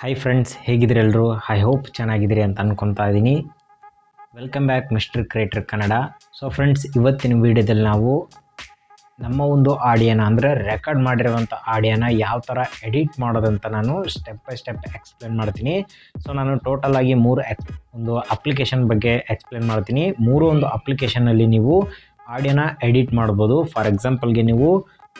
Hi friends, ಹೇಗಿದ್ದೀರಿ ಎಲ್ಲರೂ? I hope ಚೆನ್ನಾಗಿದ್ದೀರಿ ಅಂತ ಅನ್ಕೊತಾ ಇದ್ದೀನಿ. Welcome back mister creator Kannada. So friends, ಇವತ್ತಿನ ವೀಡಿಯೋದಲ್ಲಿ ನಾವು ನಮ್ಮ ಒಂದು ಆಡಿಯೋನ ಅಂದರೆ ರೆಕಾರ್ಡ್ ಮಾಡಿರುವಂಥ ಆಡಿಯೋನ ಯಾವ ಥರ ಎಡಿಟ್ ಮಾಡೋದಂತ ನಾನು ಸ್ಟೆಪ್ ಬೈ ಸ್ಟೆಪ್ ಎಕ್ಸ್ಪ್ಲೇನ್ ಮಾಡ್ತೀನಿ. ಸೊ ನಾನು ಟೋಟಲ್ ಆಗಿ ಒಂದು ಅಪ್ಲಿಕೇಶನ್ ಬಗ್ಗೆ ಎಕ್ಸ್ಪ್ಲೇನ್ ಮಾಡ್ತೀನಿ. ಒಂದು ಅಪ್ಲಿಕೇಶನಲ್ಲಿ ನೀವು ಆಡಿಯೋನ ಎಡಿಟ್ ಮಾಡ್ಬೋದು. ಫಾರ್ ಎಕ್ಸಾಂಪಲ್ಗೆ ನೀವು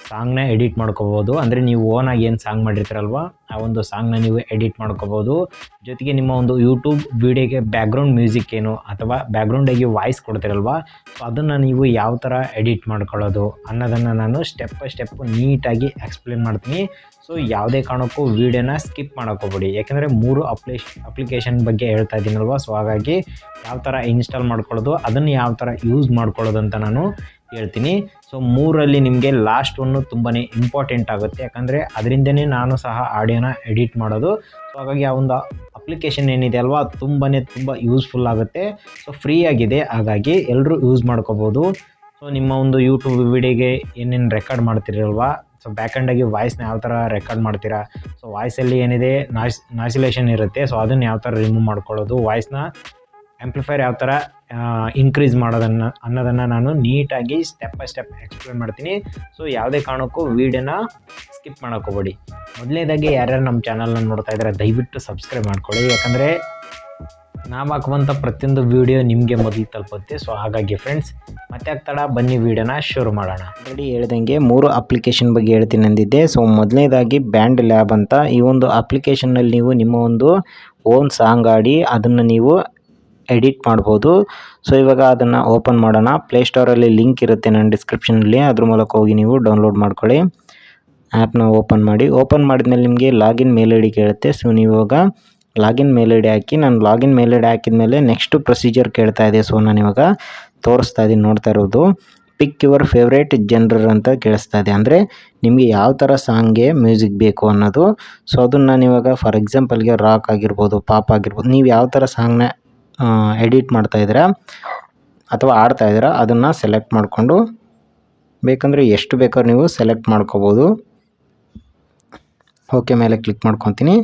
ಸಾಂಗ್ನ ಎಡಿಟ್ ಮಾಡ್ಕೋಬೋದು. ಅಂದರೆ ನೀವು ಓನಾಗಿ ಏನು ಸಾಂಗ್ ಮಾಡಿರ್ತೀರಲ್ವ, ಆ ಒಂದು ಸಾಂಗ್ನ ನೀವು ಎಡಿಟ್ ಮಾಡ್ಕೋಬೋದು. ಜೊತೆಗೆ ನಿಮ್ಮ ಒಂದು ಯೂಟ್ಯೂಬ್ ವೀಡಿಯೋಗೆ ಬ್ಯಾಕ್ಗ್ರೌಂಡ್ ಮ್ಯೂಸಿಕ್ ಏನು ಅಥವಾ ಬ್ಯಾಕ್ಗ್ರೌಂಡಾಗಿ ವಾಯ್ಸ್ ಕೊಡ್ತಿರಲ್ವ, ಸೊ ಅದನ್ನು ನೀವು ಯಾವ ಥರ ಎಡಿಟ್ ಮಾಡ್ಕೊಳ್ಳೋದು ಅನ್ನೋದನ್ನು ನಾನು ಸ್ಟೆಪ್ ಬೈ ಸ್ಟೆಪ್ ನೀಟಾಗಿ ಎಕ್ಸ್ಪ್ಲೇನ್ ಮಾಡ್ತೀನಿ. ಸೊ ಯಾವುದೇ ಕಾರಣಕ್ಕೂ ವೀಡಿಯೋನ ಸ್ಕಿಪ್ ಮಾಡೋಕ್ಕೋಗ್ಬೇಡಿ, ಯಾಕೆಂದರೆ 3 ಅಪ್ಲಿಕೇಶನ್ ಬಗ್ಗೆ ಹೇಳ್ತಾ ಇದ್ದೀನಲ್ವ. ಸೊ ಹಾಗಾಗಿ ಯಾವ ಥರ ಇನ್ಸ್ಟಾಲ್ ಮಾಡ್ಕೊಳ್ಳೋದು, ಅದನ್ನು ಯಾವ ಥರ ಯೂಸ್ ಮಾಡ್ಕೊಳ್ಳೋದು ಅಂತ ನಾನು ಹೇಳ್ತೀನಿ. ಸೊ 3ರಲ್ಲಿ ನಿಮಗೆ ಲಾಸ್ಟ್ ಒನ್ನು ತುಂಬಾ ಇಂಪಾರ್ಟೆಂಟ್ ಆಗುತ್ತೆ, ಯಾಕಂದರೆ ಅದರಿಂದನೇ ನಾನು ಸಹ ಆಡಿಯೋನ ಎಡಿಟ್ ಮಾಡೋದು. ಸೊ ಹಾಗಾಗಿ ಆ ಒಂದು ಅಪ್ಲಿಕೇಶನ್ ಏನಿದೆ ಅಲ್ವಾ, ಅದು ತುಂಬ ಯೂಸ್ಫುಲ್ ಆಗುತ್ತೆ. ಸೊ ಫ್ರೀ ಆಗಿದೆ, ಹಾಗಾಗಿ ಎಲ್ಲರೂ ಯೂಸ್ ಮಾಡ್ಕೋಬೋದು. ಸೊ ನಿಮ್ಮ ಒಂದು ಯೂಟ್ಯೂಬ್ ವಿಡಿಯೋಗೆ ಏನೇನು ರೆಕಾರ್ಡ್ ಮಾಡ್ತಿರಲ್ವಾ, ಸೊ ಬ್ಯಾಕೆಂಡಾಗಿ ವಾಯ್ಸ್ನ ಯಾವ ಥರ ರೆಕಾರ್ಡ್ ಮಾಡ್ತೀರಾ, ಸೊ ವಾಯ್ಸಲ್ಲಿ ಏನಿದೆ ನಾಯ್ಸಿಲೇಷನ್ ಇರುತ್ತೆ, ಸೊ ಅದನ್ನು ಯಾವ ಥರ ರಿಮೂವ್ ಮಾಡ್ಕೊಳ್ಳೋದು, ವಾಯ್ಸ್ನ ಆ್ಯಂಪ್ಲಿಫೈರ್ ಯಾವ ಥರ ಇನ್ಕ್ರೀಸ್ ಅನ್ನೋದನ್ನು ನಾನು ನೀಟಾಗಿ ಸ್ಟೆಪ್ ಬೈ ಸ್ಟೆಪ್ ಎಕ್ಸ್ಪ್ಲೇನ್ ಮಾಡ್ತೀನಿ. ಸೊ ಯಾವುದೇ ಕಾರಣಕ್ಕೂ ವೀಡಿಯೋನ ಸ್ಕಿಪ್ ಮಾಡೋಕ್ಕೋಗ್ಬೇಡಿ. ಮೊದಲನೇದಾಗಿ ಯಾರ್ಯಾರು ನಮ್ಮ ಚಾನಲ್ನ ನೋಡ್ತಾ ಇದ್ದಾರೆ ದಯವಿಟ್ಟು ಸಬ್ಸ್ಕ್ರೈಬ್ ಮಾಡ್ಕೊಳ್ಳಿ, ಯಾಕಂದರೆ ನಾವು ಹಾಕುವಂಥ ಪ್ರತಿಯೊಂದು ವೀಡಿಯೋ ನಿಮಗೆ ಮೊದಲು ತಲುಪುತ್ತೆ. ಸೊ ಹಾಗಾಗಿ ಫ್ರೆಂಡ್ಸ್, ಮತ್ತೆ ತಡ ಬನ್ನಿ ವೀಡಿಯೋನ ಶುರು ಮಾಡೋಣ. ಆಲ್ರೆಡಿ ಹೇಳ್ದಂಗೆ 3 ಅಪ್ಲಿಕೇಶನ್ ಬಗ್ಗೆ ಹೇಳ್ತೀನಿ ಅಂದಿದ್ದೆ. ಸೊ ಮೊದಲನೇದಾಗಿ ಬ್ಯಾಂಡ್ ಲ್ಯಾಬ್ ಅಂತ, ಈ ಒಂದು ಅಪ್ಲಿಕೇಶನ್ನಲ್ಲಿ ನೀವು ನಿಮ್ಮ ಒಂದು ಓನ್ ಸಾಂಗ್ ಆಡಿ ಅದನ್ನು ನೀವು ಎಡಿಟ್ ಮಾಡ್ಬೋದು. ಸೊ ಇವಾಗ ಅದನ್ನು ಓಪನ್ ಮಾಡೋಣ. ಪ್ಲೇಸ್ಟೋರಲ್ಲಿ ಲಿಂಕ್ ಇರುತ್ತೆ ನನ್ನ ಡಿಸ್ಕ್ರಿಪ್ಷನಲ್ಲಿ, ಅದ್ರ ಮೂಲಕ ಹೋಗಿ ನೀವು ಡೌನ್ಲೋಡ್ ಮಾಡ್ಕೊಳ್ಳಿ. ಆ್ಯಪ್ನ ಓಪನ್ ಮಾಡಿದ್ಮೇಲೆ ನಿಮಗೆ ಲಾಗಿನ್ ಮೇಲ್ ಐ ಡಿ ಕೇಳುತ್ತೆ. ಸೊ ನೀವು ಇವಾಗ ಲಾಗಿನ್ ಮೇಲ್ ಐ ಡಿ ಹಾಕಿ, ನಾನು ಲಾಗಿನ್ ಮೇಲ್ ಐ ಡಿ ಹಾಕಿದ್ಮೇಲೆ ನೆಕ್ಸ್ಟ್ ಪ್ರೊಸೀಜರ್ ಕೇಳ್ತಾ ಇದೆ. ಸೊ ನಾನು ಇವಾಗ ತೋರಿಸ್ತಾ ಇದ್ದೀನಿ, ನೋಡ್ತಾ ಇರೋದು ಪಿಕ್ ಯುವರ್ ಫೇವ್ರೇಟ್ ಜನರರ್ ಅಂತ ಕೇಳಿಸ್ತಾ ಇದೆ. ಅಂದರೆ ನಿಮಗೆ ಯಾವ ಥರ ಸಾಂಗ್ಗೆ ಮ್ಯೂಸಿಕ್ ಬೇಕು ಅನ್ನೋದು. ಸೊ ಅದನ್ನು ನಾನು ಇವಾಗ ಫಾರ್ ಎಕ್ಸಾಂಪಲ್ಗೆ ರಾಕ್ ಆಗಿರ್ಬೋದು, ಪಾಪ್ ಆಗಿರ್ಬೋದು, ನೀವು ಯಾವ ಥರ ಸಾಂಗ್ನ ಎಡಿಟ್ ಮಾಡ್ತಾಯಿದ್ದೀರಾ ಅಥವಾ ಆಡ್ತಾಯಿದ್ದೀರಾ ಅದನ್ನು ಸೆಲೆಕ್ಟ್ ಮಾಡಿಕೊಂಡು, ಬೇಕಂದರೆ ಎಷ್ಟು ಬೇಕಾದ್ರೂ ನೀವು ಸೆಲೆಕ್ಟ್ ಮಾಡ್ಕೋಬೋದು. ಓಕೆ ಮೇಲೆ ಕ್ಲಿಕ್ ಮಾಡ್ಕೊತೀನಿ.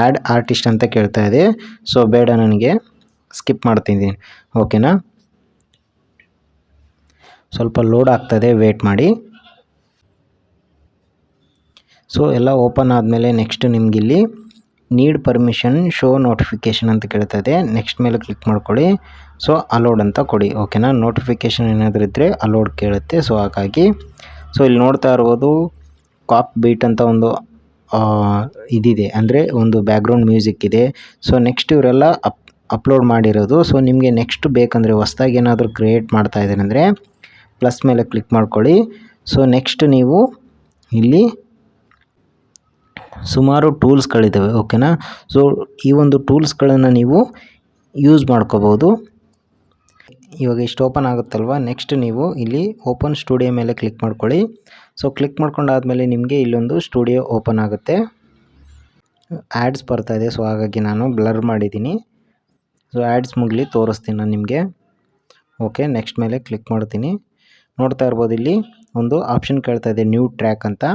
ಆ್ಯಡ್ ಆರ್ಟಿಸ್ಟ್ ಅಂತ ಕೇಳ್ತಾ ಇದೆ. ಸೊ ಬೇಡ, ನನಗೆ ಸ್ಕಿಪ್ ಮಾಡ್ತಿದ್ದೀನಿ. ಓಕೆನಾ, ಸ್ವಲ್ಪ ಲೋಡ್ ಆಗ್ತದೆ, ವೇಟ್ ಮಾಡಿ. ಸೊ ಎಲ್ಲ ಓಪನ್ ಆದಮೇಲೆ ನೆಕ್ಸ್ಟ್ ನಿಮಗಿಲ್ಲಿ ನೀಡ್ ಪರ್ಮಿಷನ್ ಶೋ ನೋಟಿಫಿಕೇಷನ್ ಅಂತ ಕೇಳ್ತಾ ಇದೆ. ನೆಕ್ಸ್ಟ್ ಮೇಲೆ ಕ್ಲಿಕ್ ಮಾಡ್ಕೊಳ್ಳಿ. ಸೊ ಅಲೋಡ್ ಅಂತ ಕೊಡಿ. ಓಕೆನಾ, ನೋಟಿಫಿಕೇಷನ್ ಏನಾದರೂ ಇದ್ದರೆ ಅಲೋಡ್ ಕೇಳುತ್ತೆ. ಸೊ ಹಾಗಾಗಿ ಸೊ ಇಲ್ಲಿ ನೋಡ್ತಾ ಇರ್ಬೋದು ಕಾಪ್ ಬೀಟ್ ಅಂತ ಒಂದು ಇದಿದೆ, ಅಂದರೆ ಒಂದು ಬ್ಯಾಕ್ಗ್ರೌಂಡ್ ಮ್ಯೂಸಿಕ್ ಇದೆ. ಸೊ ನೆಕ್ಸ್ಟ್ ಇವರೆಲ್ಲ ಅಪ್ಲೋಡ್ ಮಾಡಿರೋದು. ಸೊ ನಿಮಗೆ ನೆಕ್ಸ್ಟ್ ಬೇಕಂದರೆ ಹೊಸ್ದಾಗಿ ಏನಾದರೂ ಕ್ರಿಯೇಟ್ ಮಾಡ್ತಾ ಇದ್ದಾರೆ ಅಂದರೆ ಪ್ಲಸ್ ಮೇಲೆ ಕ್ಲಿಕ್ ಮಾಡ್ಕೊಳ್ಳಿ. ಸೊ ನೆಕ್ಸ್ಟ್ ನೀವು ಇಲ್ಲಿ ಸುಮಾರು ಟೂಲ್ಸ್ಗಳಿದ್ದಾವೆ. ಓಕೆನಾ, ಸೊ ಈ ಒಂದು ಟೂಲ್ಸ್ಗಳನ್ನು ನೀವು ಯೂಸ್ ಮಾಡ್ಕೋಬೋದು. ಇವಾಗ ಇಷ್ಟು ಓಪನ್ ಆಗುತ್ತಲ್ವ, ನೆಕ್ಸ್ಟ್ ನೀವು ಇಲ್ಲಿ ಓಪನ್ ಸ್ಟುಡಿಯೋ ಮೇಲೆ ಕ್ಲಿಕ್ ಮಾಡ್ಕೊಳ್ಳಿ. ಸೊ ಕ್ಲಿಕ್ ಮಾಡ್ಕೊಂಡಾದಮೇಲೆ ನಿಮಗೆ ಇಲ್ಲೊಂದು ಸ್ಟುಡಿಯೋ ಓಪನ್ ಆಗುತ್ತೆ. ಆ್ಯಡ್ಸ್ ಬರ್ತಾಯಿದೆ, ಸೊ ಹಾಗಾಗಿ ನಾನು ಬ್ಲರ್ ಮಾಡಿದ್ದೀನಿ. ಸೊ ಆ್ಯಡ್ಸ್ ಮುಗಲಿ ತೋರಿಸ್ತೀನಿ ನಾನು ನಿಮಗೆ. ಓಕೆ, ನೆಕ್ಸ್ಟ್ ಮೇಲೆ ಕ್ಲಿಕ್ ಮಾಡ್ತೀನಿ. ನೋಡ್ತಾ ಇರ್ಬೋದು ಇಲ್ಲಿ ಒಂದು ಆಪ್ಷನ್ ಕೇಳ್ತಾ ಇದೆ ನ್ಯೂ ಟ್ರ್ಯಾಕ್ ಅಂತ.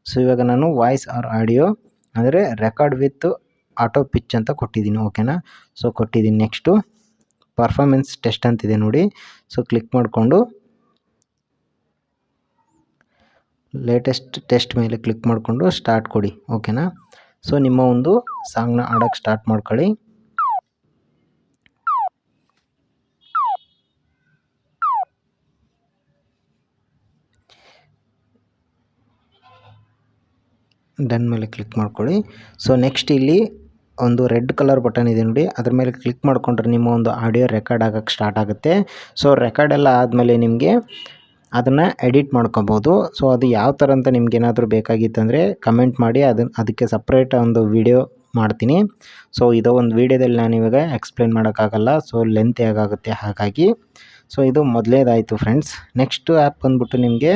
ಸೊ ಇವಾಗ ನಾನು ವಾಯ್ಸ್ ಆರ್ ಆಡಿಯೋ ಅಂದರೆ ರೆಕಾರ್ಡ್ ವಿತ್ ಆಟೋ ಪಿಚ್ ಅಂತ ಕೊಟ್ಟಿದ್ದೀನಿ. ಓಕೆನಾ, ಸೊ ಕೊಟ್ಟಿದ್ದೀನಿ. ನೆಕ್ಸ್ಟು ಪರ್ಫಾರ್ಮೆನ್ಸ್ ಟೆಸ್ಟ್ ಅಂತಿದೆ ನೋಡಿ. ಸೊ ಕ್ಲಿಕ್ ಮಾಡಿಕೊಂಡು ಲೇಟೆಸ್ಟ್ ಟೆಸ್ಟ್ ಮೇಲೆ ಕ್ಲಿಕ್ ಮಾಡಿಕೊಂಡು ಸ್ಟಾರ್ಟ್ ಕೊಡಿ. ಓಕೆನಾ, ಸೊ ನಿಮ್ಮ ಒಂದು ಸಾಂಗ್ನ ಆಡೋಕ್ಕೆ ಸ್ಟಾರ್ಟ್ ಮಾಡ್ಕೊಳ್ಳಿ. ಡನ್ ಮೇಲೆ ಕ್ಲಿಕ್ ಮಾಡ್ಕೊಳ್ಳಿ. ಸೊ ನೆಕ್ಸ್ಟ್ ಇಲ್ಲಿ ಒಂದು ರೆಡ್ ಕಲರ್ ಬಟನ್ ಇದೆ ನೋಡಿ, ಅದ್ರ ಮೇಲೆ ಕ್ಲಿಕ್ ಮಾಡಿಕೊಂಡ್ರೆ ನಿಮ್ಮ ಒಂದು ಆಡಿಯೋ ರೆಕಾರ್ಡ್ ಆಗೋಕ್ಕೆ ಸ್ಟಾರ್ಟ್ ಆಗುತ್ತೆ. ಸೊ ರೆಕಾರ್ಡ್ ಎಲ್ಲ ಆದಮೇಲೆ ನಿಮಗೆ ಅದನ್ನು ಎಡಿಟ್ ಮಾಡ್ಕೊಬೋದು. ಸೊ ಅದು ಯಾವ ಥರ ಅಂತ ನಿಮ್ಗೇನಾದರೂ ಬೇಕಾಗಿತ್ತಂದರೆ ಕಮೆಂಟ್ ಮಾಡಿ, ಅದಕ್ಕೆ ಸಪ್ರೇಟ್ ಒಂದು ವಿಡಿಯೋ ಮಾಡ್ತೀನಿ. ಸೊ ಇದು ಒಂದು ವೀಡಿಯೋದಲ್ಲಿ ನಾನು ಇವಾಗ ಎಕ್ಸ್ಪ್ಲೇನ್ ಮಾಡೋಕ್ಕಾಗಲ್ಲ, ಸೊ ಲೆಂತ್ ಹೇಗಾಗುತ್ತೆ, ಹಾಗಾಗಿ. ಸೊ ಇದು ಮೊದಲೇದಾಯಿತು ಫ್ರೆಂಡ್ಸ್. ನೆಕ್ಸ್ಟ್ ಆ್ಯಪ್ ಬಂದ್ಬಿಟ್ಟು ನಿಮಗೆ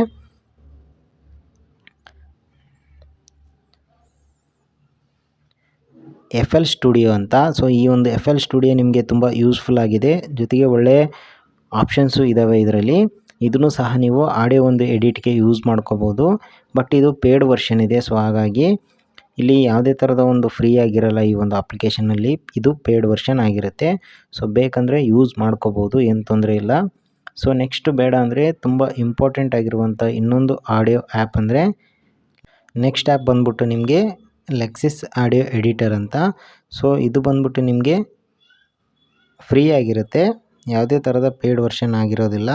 FL ಸ್ಟುಡಿಯೋ ಅಂತ. ಸೊ ಈ ಒಂದು FL ಸ್ಟುಡಿಯೋ ನಿಮಗೆ ತುಂಬ ಯೂಸ್ಫುಲ್ ಆಗಿದೆ, ಜೊತೆಗೆ ಒಳ್ಳೆಯ ಆಪ್ಷನ್ಸು ಇದ್ದಾವೆ ಇದರಲ್ಲಿ. ಇದನ್ನು ಸಹ ನೀವು ಆಡಿಯೋ ಒಂದು ಎಡಿಟ್ಗೆ ಯೂಸ್ ಮಾಡ್ಕೋಬೋದು. ಬಟ್ ಇದು ಪೇಯ್ಡ್ ವರ್ಷನ್ ಇದೆ. ಸೊ ಹಾಗಾಗಿ ಇಲ್ಲಿ ಯಾವುದೇ ಥರದ ಒಂದು ಫ್ರೀ ಆಗಿರಲ್ಲ ಈ ಒಂದು ಅಪ್ಲಿಕೇಶನಲ್ಲಿ, ಇದು ಪೇಯ್ಡ್ ವರ್ಷನ್ ಆಗಿರುತ್ತೆ. ಸೊ ಬೇಕಂದರೆ ಯೂಸ್ ಮಾಡ್ಕೋಬೋದು, ಏನು ತೊಂದರೆ ಇಲ್ಲ. ಸೊ ನೆಕ್ಸ್ಟ್ ಬೇಡ ಅಂದರೆ ತುಂಬ ಇಂಪಾರ್ಟೆಂಟ್ ಆಗಿರುವಂಥ ಇನ್ನೊಂದು ಆಡಿಯೋ ಆ್ಯಪ್ ಅಂದರೆ ನೆಕ್ಸ್ಟ್ ಆ್ಯಪ್ ಬಂದ್ಬಿಟ್ಟು ನಿಮಗೆ ಲೆಕ್ಸಿಸ್ ಆಡಿಯೋ ಎಡಿಟರ್ ಅಂತ. ಸೊ ಇದು ಬಂದ್ಬಿಟ್ಟು ನಿಮಗೆ ಫ್ರೀ ಆಗಿರುತ್ತೆ, ಯಾವುದೇ ಥರದ ಪೇಯ್ಡ್ ವರ್ಷನ್ ಆಗಿರೋದಿಲ್ಲ.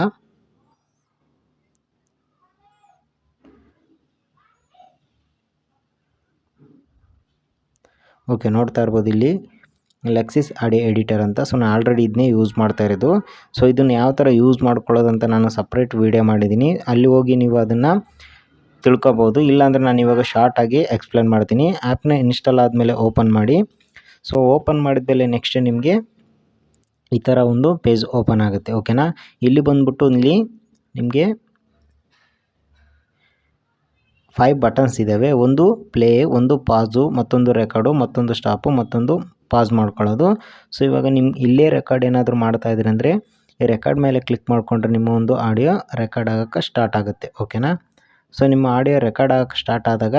ಓಕೆ, ನೋಡ್ತಾ ಇರ್ಬೋದು ಇಲ್ಲಿ ಲೆಕ್ಸಿಸ್ ಆಡಿಯೋ ಎಡಿಟರ್ ಅಂತ. ಸೊ ನಾನು ಆಲ್ರೆಡಿ ಇದನ್ನೇ ಯೂಸ್ ಮಾಡ್ತಾ ಇರೋದು. ಸೊ ಇದನ್ನು ಯಾವ ಥರ ಯೂಸ್ ಮಾಡ್ಕೊಳ್ಳೋದಂತ ನಾನು ಸಪ್ರೇಟ್ ವೀಡಿಯೋ ಮಾಡಿದ್ದೀನಿ, ಅಲ್ಲಿ ಹೋಗಿ ನೀವು ಅದನ್ನು ತಿಳ್ಕೊಬೋದು. ಇಲ್ಲಾಂದರೆ ನಾನು ಇವಾಗ ಶಾರ್ಟಾಗಿ ಎಕ್ಸ್ಪ್ಲೇನ್ ಮಾಡ್ತೀನಿ. ಆ್ಯಪ್ನ ಇನ್ಸ್ಟಾಲ್ ಆದಮೇಲೆ ಓಪನ್ ಮಾಡಿ. ಸೊ ಓಪನ್ ಮಾಡಿದ್ಮೇಲೆ ನೆಕ್ಸ್ಟ್ ನಿಮಗೆ ಈ ಥರ ಒಂದು ಪೇಜ್ ಓಪನ್ ಆಗುತ್ತೆ. ಓಕೆನಾ, ಇಲ್ಲಿ ಬಂದ್ಬಿಟ್ಟು ಇಲ್ಲಿ ನಿಮಗೆ 5 ಬಟನ್ಸ್ ಇದ್ದಾವೆ. ಒಂದು ಪ್ಲೇ, ಒಂದು ಪಾಸು, ಮತ್ತೊಂದು ರೆಕಾರ್ಡು, ಮತ್ತೊಂದು ಸ್ಟಾಪು, ಮತ್ತೊಂದು ಪಾಸ್ ಮಾಡ್ಕೊಳ್ಳೋದು. ಸೊ ಇವಾಗ ಇಲ್ಲೇ ರೆಕಾರ್ಡ್ ಏನಾದರೂ ಮಾಡ್ತಾ ಇದ್ರಿ ಅಂದರೆ ಈ ರೆಕಾರ್ಡ್ ಮೇಲೆ ಕ್ಲಿಕ್ ಮಾಡಿಕೊಂಡ್ರೆ ನಿಮ್ಮ ಒಂದು ಆಡಿಯೋ ರೆಕಾರ್ಡ್ ಆಗೋಕ್ಕೆ ಸ್ಟಾರ್ಟ್ ಆಗುತ್ತೆ. ಓಕೆನಾ, ಸೊ ನಿಮ್ಮ ಆಡಿಯೋ ರೆಕಾರ್ಡ್ ಆಗೋಕ್ಕೆ ಸ್ಟಾರ್ಟ್ ಆದಾಗ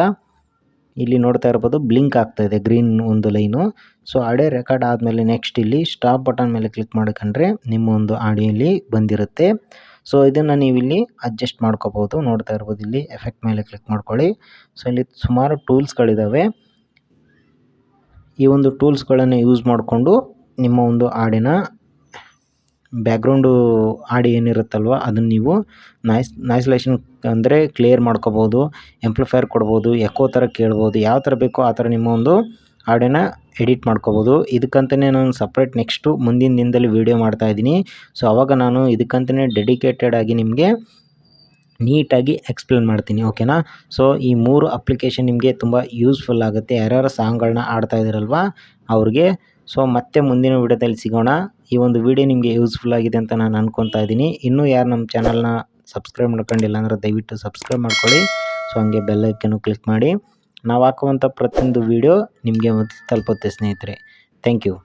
ಇಲ್ಲಿ ನೋಡ್ತಾ ಇರ್ಬೋದು ಬ್ಲಿಂಕ್ ಆಗ್ತಾಯಿದೆ ಗ್ರೀನ್ ಒಂದು ಲೈನು. ಸೊ ಆಡಿಯೋ ರೆಕಾರ್ಡ್ ಆದಮೇಲೆ ನೆಕ್ಸ್ಟ್ ಇಲ್ಲಿ ಸ್ಟಾಪ್ ಬಟನ್ ಮೇಲೆ ಕ್ಲಿಕ್ ಮಾಡ್ಕೊಂಡ್ರೆ ನಿಮ್ಮ ಒಂದು ಆಡಿಯೋ ಇಲ್ಲಿ ಬಂದಿರುತ್ತೆ. ಸೊ ಇದನ್ನು ನೀವು ಇಲ್ಲಿ ಅಡ್ಜಸ್ಟ್ ಮಾಡ್ಕೋಬೋದು. ನೋಡ್ತಾ ಇರ್ಬೋದು ಇಲ್ಲಿ ಎಫೆಕ್ಟ್ ಮೇಲೆ ಕ್ಲಿಕ್ ಮಾಡ್ಕೊಳ್ಳಿ. ಸೊ ಇಲ್ಲಿ ಸುಮಾರು ಟೂಲ್ಸ್ಗಳಿದ್ದಾವೆ. ಈ ಒಂದು ಟೂಲ್ಸ್ಗಳನ್ನು ಯೂಸ್ ಮಾಡಿಕೊಂಡು ನಿಮ್ಮ ಒಂದು ಹಾಡಿನ ಬ್ಯಾಕ್ಗ್ರೌಂಡು ಆಡಿಯೋ ಏನಿರುತ್ತಲ್ವ ಅದನ್ನು ನೀವು ನಾಯ್ಸ್ಲೇಷನ್ ಅಂದರೆ ಕ್ಲಿಯರ್ ಮಾಡ್ಕೋಬೋದು, ಆಂಪ್ಲಿಫೈಯರ್ ಕೊಡ್ಬೋದು, ಎಕೋ ಥರ ಕೇಳ್ಬೋದು, ಯಾವ ಥರ ಬೇಕೋ ಆ ಥರ ನಿಮ್ಮ ಒಂದು ಆಡಿಯೋನ ಎಡಿಟ್ ಮಾಡ್ಕೋಬೋದು. ಇದಕ್ಕಂತಲೇ ನಾನು ಸಪ್ರೇಟ್ ನೆಕ್ಸ್ಟು ಮುಂದಿನ ದಿನದಲ್ಲಿ ವೀಡಿಯೋ ಮಾಡ್ತಾಯಿದ್ದೀನಿ. ಸೊ ಆವಾಗ ನಾನು ಇದಕ್ಕಂತಲೇ ಡೆಡಿಕೇಟೆಡ್ ಆಗಿ ನಿಮಗೆ ನೀಟಾಗಿ ಎಕ್ಸ್ಪ್ಲೇನ್ ಮಾಡ್ತೀನಿ. ಓಕೆನಾ, ಸೊ ಈ 3 ಅಪ್ಲಿಕೇಶನ್ ನಿಮಗೆ ತುಂಬ ಯೂಸ್ಫುಲ್ ಆಗುತ್ತೆ, ಯಾರ್ಯಾರು ಸಾಂಗ್ಗಳನ್ನ ಆಡ್ತಾ ಇದ್ದೀರಲ್ವ ಅವ್ರಿಗೆ. ಸೊ ಮತ್ತೆ ಮುಂದಿನ ವಿಡಿಯೋದಲ್ಲಿ ಸಿಗೋಣ. ಈ ಒಂದು ವಿಡಿಯೋ ನಿಮಗೆ ಯೂಸ್ಫುಲ್ ಆಗಿದೆ ಅಂತ ನಾನು ಅನ್ಕೊತಾ ಇದ್ದೀನಿ. ಇನ್ನೂ ಯಾರು ನಮ್ಮ ಚಾನಲ್ನ ಸಬ್ಸ್ಕ್ರೈಬ್ ಮಾಡ್ಕೊಂಡಿಲ್ಲ ಅಂದರೆ ದಯವಿಟ್ಟು ಸಬ್ಸ್ಕ್ರೈಬ್ ಮಾಡ್ಕೊಳ್ಳಿ. ಸೊ ಹಂಗೆ ಬೆಲ್ ಐಕನ್ನು ಕ್ಲಿಕ್ ಮಾಡಿ. ನಾವು ಹಾಕುವಂಥ ಪ್ರತಿಯೊಂದು ವಿಡಿಯೋ ನಿಮಗೆ ತಲುಪುತ್ತೆ ಸ್ನೇಹಿತರೆ. Thank you.